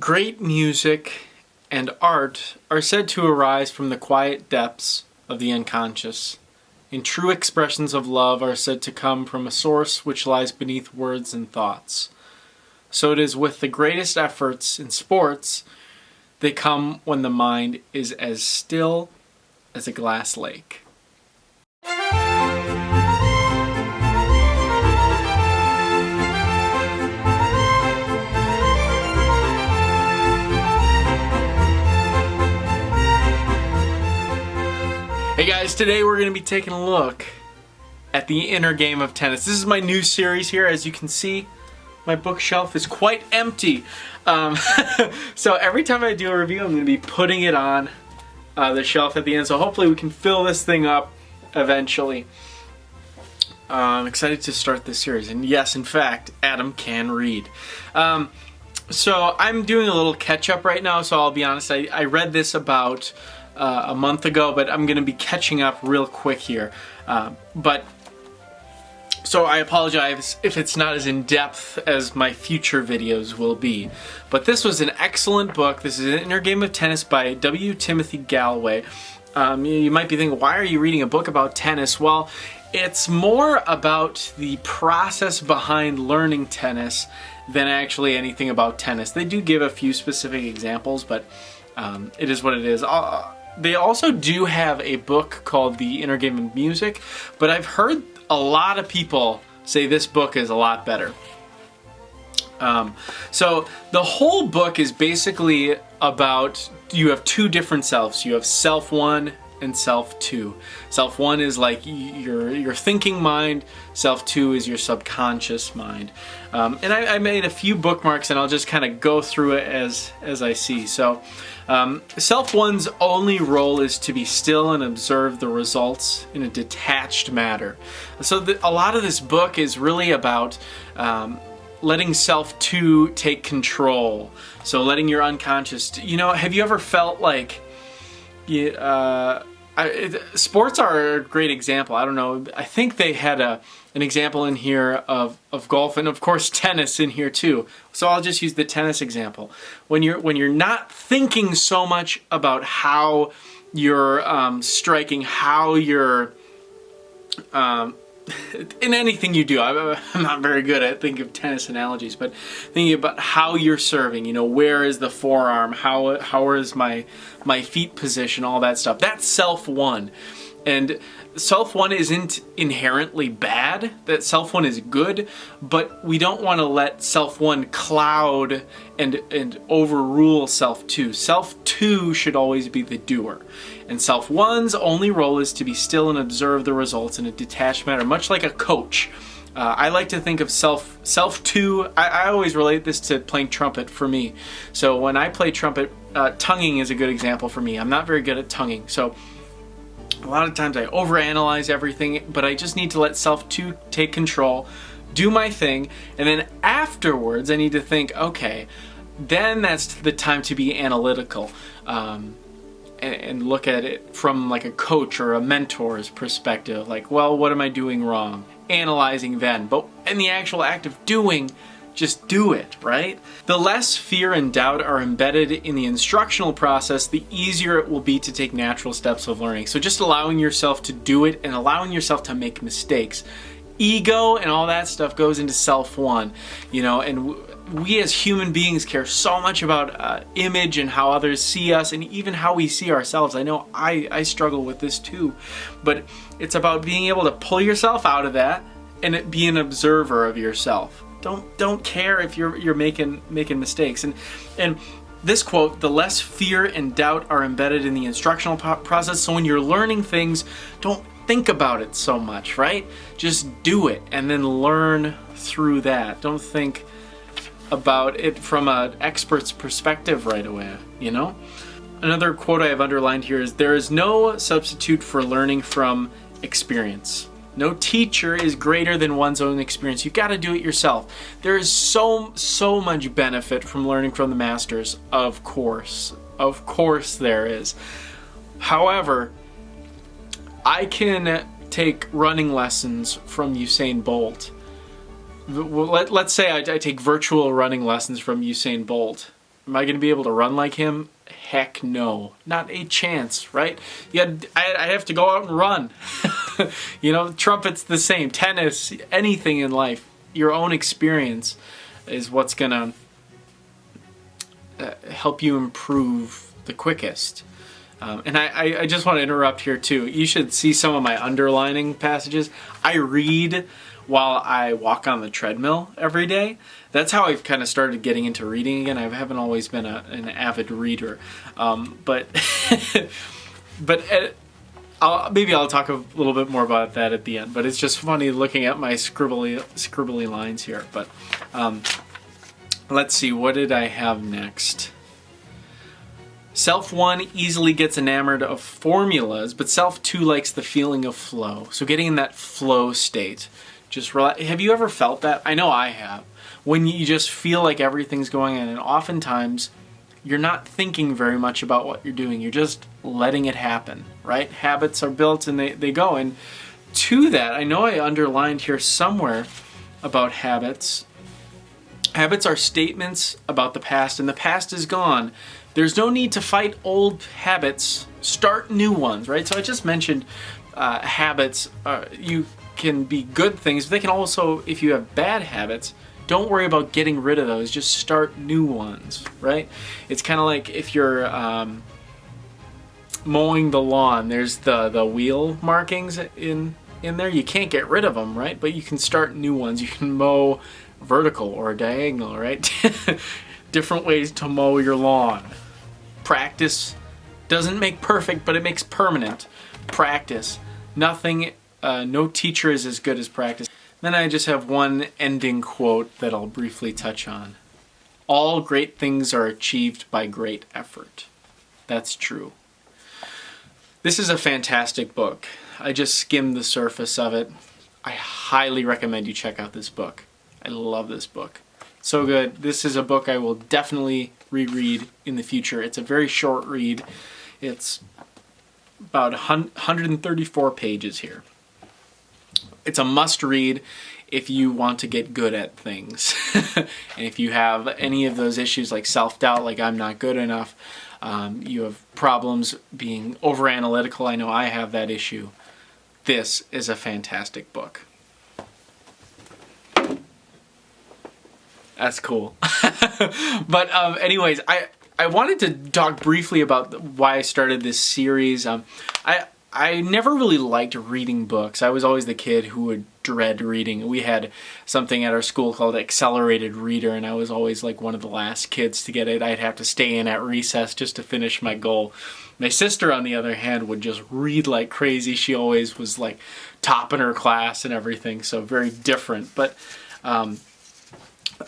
Great music and art are said to arise from the quiet depths of the unconscious, and true expressions of love are said to come from a source which lies beneath words and thoughts. So it is with the greatest efforts in sports, they come when the mind is as still as a glass lake. Hey guys, today we're going to be taking a look at the inner game of tennis. This is my new series here. As you can see, my bookshelf is quite empty. So every time I do a review, I'm going to be putting it on the shelf at the end. So hopefully we can fill this thing up eventually. I'm excited to start this series. And yes, in fact, Adam can read. So I'm doing a little catch up right now. So I'll be honest, I read this about a month ago, but I'm going to be catching up real quick here. So I apologize if it's not as in-depth as my future videos will be. But this was an excellent book. This is an Inner Game of Tennis by W Timothy Gallwey. You might be thinking, why are you reading a book about tennis? Well, it's more about the process behind learning tennis than actually anything about tennis. They do give a few specific examples, but it is what it is. They also do have a book called The Inner Game of Music, but I've heard a lot of people say this book is a lot better. So the whole book is basically about, you have two different selves. You have self one and self two. Self one is like your thinking mind. Self two is your subconscious mind. And I made a few bookmarks, and I'll just kind of go through it as I see. So self one's only role is to be still and observe the results in a detached manner. So a lot of this book is really about letting self two take control. So letting your unconscious, have you ever felt like, sports are a great example. I don't know. I think they had an example in here of golf, and of course tennis in here too. So I'll just use the tennis example. When you're not thinking so much about how you're striking, how you're in anything you do. I'm not very good at thinking of tennis analogies, but thinking about how you're serving, where is the forearm, how is my feet position, all that stuff. That's self one. And self one isn't inherently bad. That self one is good, but we don't want to let self one cloud and overrule self two. Self two should always be the doer. And self one's only role is to be still and observe the results in a detached manner, much like a coach. I like to think of self two. I always relate this to playing trumpet for me. So when I play trumpet, tonguing is a good example for me. I'm not very good at tonguing, so a lot of times I overanalyze everything, but I just need to let self two take control, do my thing, and then afterwards I need to think, okay, then that's the time to be analytical. And look at it from like a coach or a mentor's perspective. Like, well, what am I doing wrong? Analyzing then. But in the actual act of doing, just do it, right? The less fear and doubt are embedded in the instructional process, the easier it will be to take natural steps of learning. So just allowing yourself to do it and allowing yourself to make mistakes. Ego and all that stuff goes into self one, and we as human beings care so much about image and how others see us, and even how we see ourselves. I know I struggle with this too, but it's about being able to pull yourself out of that and be an observer of yourself. Don't care if you're making mistakes. And this quote, the less fear and doubt are embedded in the instructional process. So when you're learning things, don't think about it so much, right? Just do it and then learn through that. Don't think about it from an expert's perspective right away, Another quote I have underlined here is, there is no substitute for learning from experience. No teacher is greater than one's own experience. You've got to do it yourself. There is so much benefit from learning from the masters, of course. Of course there is. However, I can take running lessons from Usain Bolt. Let's say I take virtual running lessons from Usain Bolt. Am I going to be able to run like him? Heck no. Not a chance, right? I have to go out and run. You know, trumpet's the same. Tennis, anything in life. Your own experience is what's going to help you improve the quickest. And I just want to interrupt here too. You should see some of my underlining passages. I read while I walk on the treadmill every day. That's how I've kind of started getting into reading again. I haven't always been an avid reader, but maybe I'll talk a little bit more about that at the end. But it's just funny looking at my scribbly lines here. But let's see, what did I have next? Self 1 easily gets enamored of formulas, but Self 2 likes the feeling of flow. So getting in that flow state. Just relax. Have you ever felt that? I know I have. When you just feel like everything's going on, and oftentimes you're not thinking very much about what you're doing. You're just letting it happen, right? Habits are built and they go. And to that, I know I underlined here somewhere about habits. Habits are statements about the past, and the past is gone. There's no need to fight old habits. Start new ones, right? So I just mentioned habits. You can be good things, but they can also, if you have bad habits, don't worry about getting rid of those. Just start new ones, right? It's kind of like if you're mowing the lawn. There's the wheel markings in there. You can't get rid of them, right? But you can start new ones. You can mow vertical or diagonal, right? Different ways to mow your lawn. Practice doesn't make perfect, but it makes permanent. Practice. Nothing, no teacher is as good as practice. Then I just have one ending quote that I'll briefly touch on. All great things are achieved by great effort. That's true. This is a fantastic book. I just skimmed the surface of it. I highly recommend you check out this book. I love this book. So good. This is a book I will definitely reread in the future. It's a very short read. It's about 134 pages here. It's a must-read if you want to get good at things. And if you have any of those issues like self-doubt, like I'm not good enough, you have problems being over-analytical, I know I have that issue, this is a fantastic book. That's cool. But anyways, I wanted to talk briefly about why I started this series. I never really liked reading books. I was always the kid who would dread reading. We had something at our school called Accelerated Reader, and I was always like one of the last kids to get it. I'd have to stay in at recess just to finish my goal. My sister, on the other hand, would just read like crazy. She always was like top in her class and everything, so very different. But I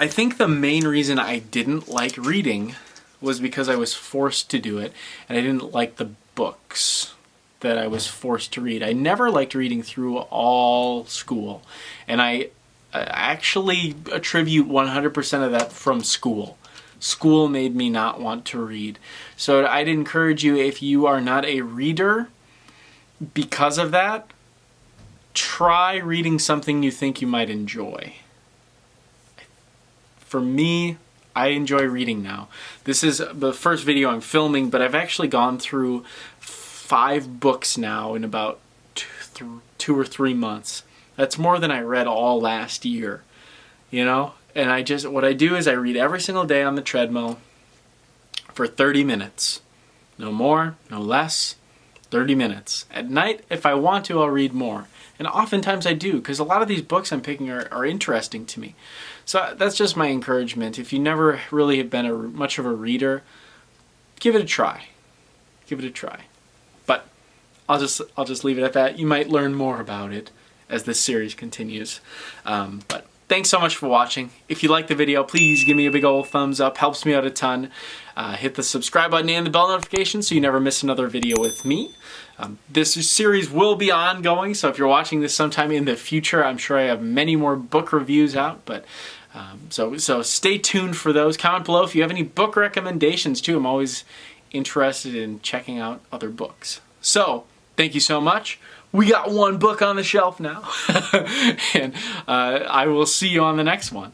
think the main reason I didn't like reading was because I was forced to do it, and I didn't like the books that I was forced to read. I never liked reading through all school, and I actually attribute 100% of that from school. School made me not want to read. So I'd encourage you, if you are not a reader, because of that, try reading something you think you might enjoy. For me, I enjoy reading now. This is the first video I'm filming, but I've actually gone through 5 books now in about 2 or 3 months. That's more than I read all last year, you know? And what I do is I read every single day on the treadmill for 30 minutes. No more, no less, 30 minutes. At night, if I want to, I'll read more. And oftentimes I do, because a lot of these books I'm picking are interesting to me. So that's just my encouragement. If you never really have been much of a reader, give it a try. Give it a try. But I'll just leave it at that. You might learn more about it as this series continues. But thanks so much for watching. If you liked the video, please give me a big old thumbs up. Helps me out a ton. Hit the subscribe button and the bell notification so you never miss another video with me. This series will be ongoing, so if you're watching this sometime in the future, I'm sure I have many more book reviews out. But so stay tuned for those. Comment below if you have any book recommendations too. I'm always interested in checking out other books. So thank you so much. We got one book on the shelf now. And I will see you on the next one.